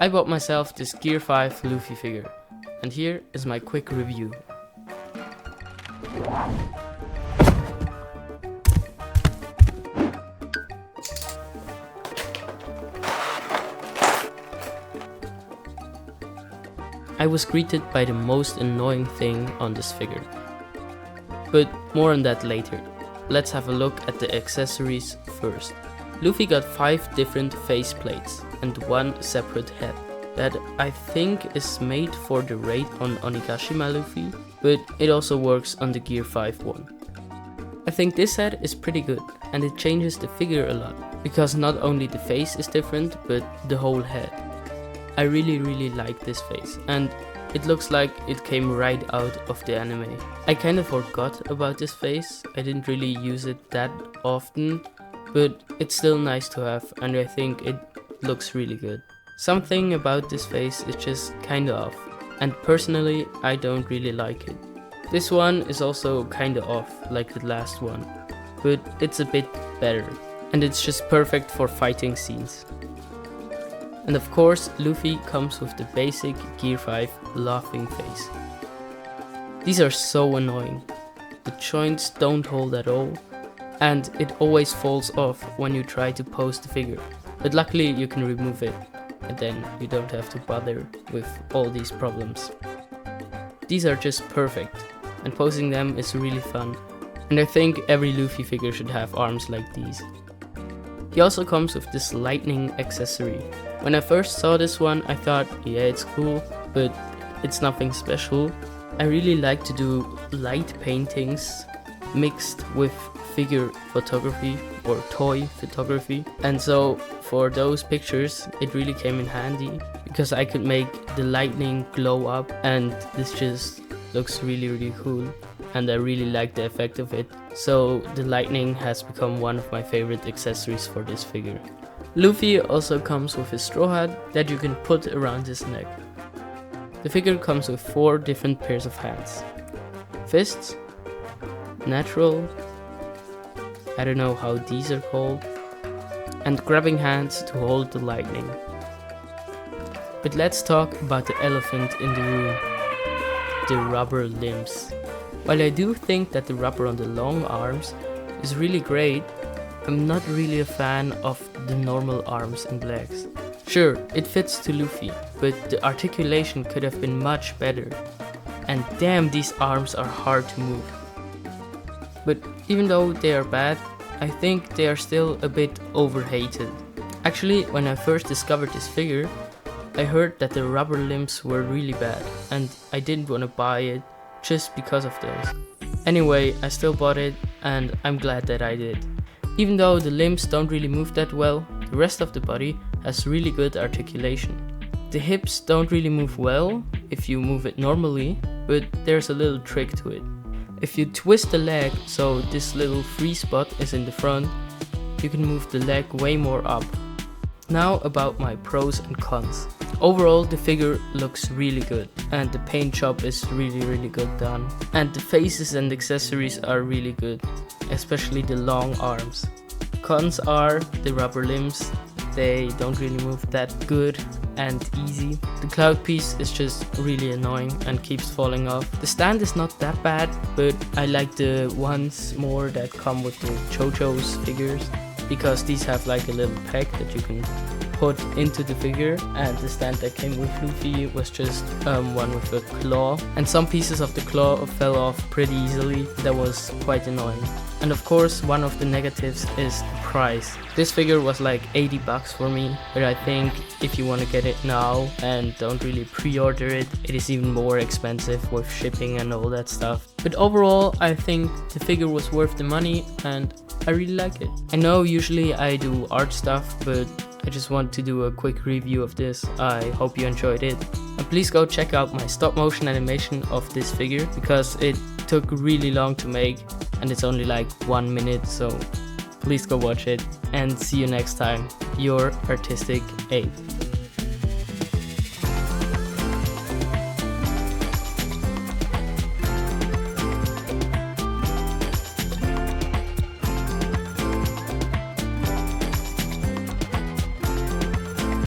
I bought myself this Gear 5 Luffy figure, and here is my quick review. I was greeted by the most annoying thing on this figure, but more on that later. Let's have a look at the accessories first. Luffy got 5 different face plates and 1 separate head that I think is made for the raid on Onigashima Luffy, but it also works on the Gear 5 one. I think this head is pretty good and it changes the figure a lot, because not only the face is different but the whole head. I really like this face, and it looks like it came right out of the anime. I kind of forgot about this face, I didn't really use it that often, but it's still nice to have and I think it looks really good. Something about this face is just kinda off, and personally I don't really like it. This one is also kinda off like the last one, but it's a bit better and it's just perfect for fighting scenes. And of course, Luffy comes with the basic Gear 5 laughing face. These are so annoying. The joints don't hold at all, and it always falls off when you try to pose the figure. But luckily you can remove it, and then you don't have to bother with all these problems. These are just perfect, and posing them is really fun. And I think every Luffy figure should have arms like these. He also comes with this lightning accessory. When I first saw this one, I thought, yeah, it's cool, but it's nothing special. I really like to do light paintings mixed with figure photography or toy photography. And so for those pictures, it really came in handy because I could make the lightning glow up, and this just looks really cool. And I really like the effect of it. So the lightning has become one of my favorite accessories for this figure. Luffy also comes with a straw hat that you can put around his neck. The figure comes with 4 different pairs of hands. Fists, natural, I don't know how these are called, and grabbing hands to hold the lightning. But let's talk about the elephant in the room, the rubber limbs. While I do think that the rubber on the long arms is really great, I'm not really a fan of the normal arms and legs. Sure, it fits to Luffy, but the articulation could have been much better. And damn, these arms are hard to move. But even though they are bad, I think they are still a bit overhated. Actually, when I first discovered this figure, I heard that the rubber limbs were really bad, and I didn't want to buy it just because of those. Anyway, I still bought it, and I'm glad that I did. Even though the limbs don't really move that well, the rest of the body has really good articulation. The hips don't really move well if you move it normally, but there's a little trick to it. If you twist the leg so this little free spot is in the front, you can move the leg way more up. Now about my pros and cons. Overall, the figure looks really good, and the paint job is really good done. And the faces and accessories are really good, especially the long arms. Cons are the rubber limbs, they don't really move that good and easy. The cloud piece is just really annoying and keeps falling off. The stand is not that bad, but I like the ones more that come with the JoJo's figures, because these have like a little peg that you can put into the figure, and the stand that came with Luffy was just one with a claw, and some pieces of the claw fell off pretty easily. That was quite annoying. And of course, one of the negatives is the price. This figure was like 80 bucks for me, but I think if you want to get it now and don't really pre-order it, it is even more expensive with shipping and all that stuff. But overall, I think the figure was worth the money and I really like it. I know usually I do art stuff, but I just want to do a quick review of this. I hope you enjoyed it. And please go check out my stop motion animation of this figure, because it took really long to make and it's only like 1 minute, so please go watch it and see you next time. Your Artistic Ape.